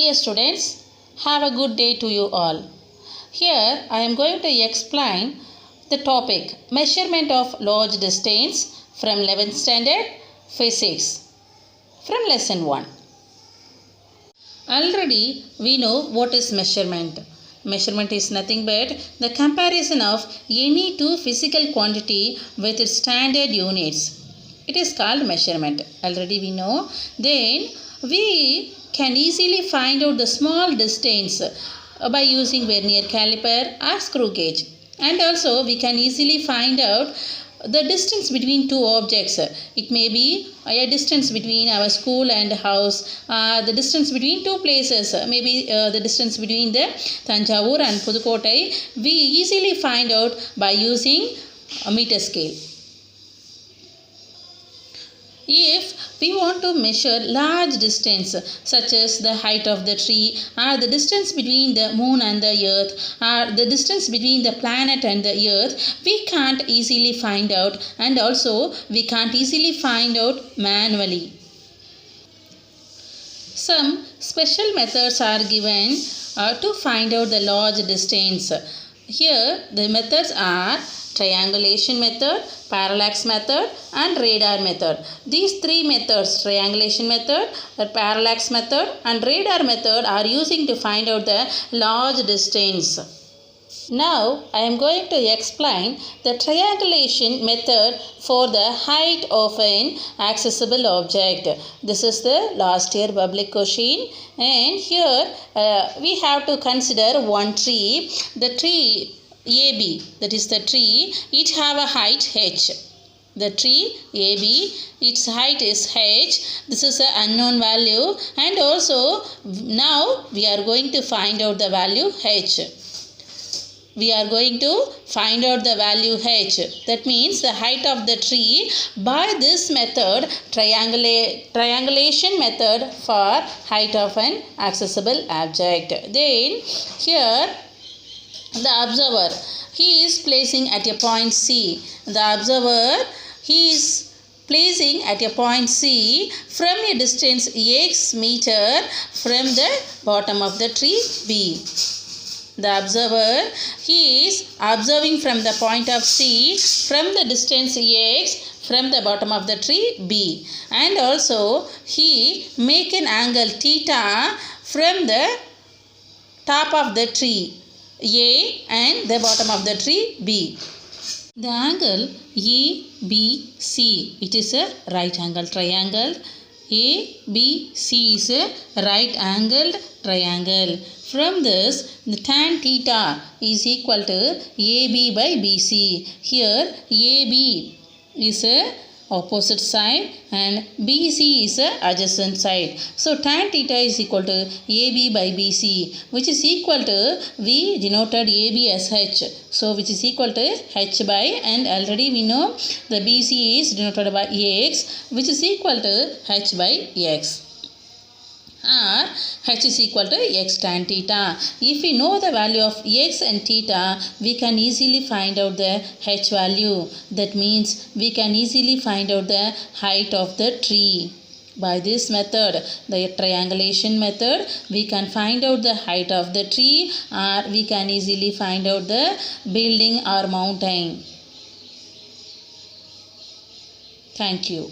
dear students, have a good day to you all. Here I am going to explain the topic measurement of large distance from 11th standard physics from lesson 1. Already we know what is measurement. Measurement is nothing but the comparison of any two physical quantity with its standard units. It is called measurement. Already we know. Then we can easily find out the small distance by using vernier caliper or screw gauge. And also we can easily find out the distance between two objects. It may be a distance between our school and house, the distance between two places, maybe the distance between the Thanjavur and Pudukottai. We easily find out by using a meter scale. If we want to measure large distance such as the height of the tree or the distance between the moon and the earth or the distance between the planet and the earth, we can't easily find out, and also we can't easily find out manually. Some special methods are given to find out the large distance. Here the methods are triangulation method, parallax method and radar method. These three methods, triangulation method, parallax method and radar method, are using to find out the large distance. Now I am going to explain the triangulation method for the height of an accessible object. This is the last year public question, and here we have to consider one tree. The tree AB, that is the tree, it have a height h. The tree AB, its height is h. This is an unknown value, and also now we are going to find out the value h. We are going to find out the value h. That means the height of the tree by this method, triangulation method for height of an accessible object. Then here the observer, he is placing at a point C. The observer, he is placing at a point C from a distance x meter from the bottom of the tree B. The observer, he is observing from the point of C from the distance x from the bottom of the tree B, and also he make an angle theta from the top of the tree A and the bottom of the tree B. The angle ABC, it is a right angle triangle. ABC is a right angled triangle. From this, the tan theta is equal to AB by BC. Here AB is a opposite side and BC is a adjacent side. So tan theta is equal to AB by BC, which is equal to, we denoted AB as h. So which is equal to h by, and already we know the BC is denoted by x, which is equal to h by x. Or h is equal to x tan theta. If we know the value of x and theta, we can easily find out the h value. That means we can easily find out the height of the tree. By this method, the triangulation method, we can find out the height of the tree, or we can easily find out the building or mountain. Thank you.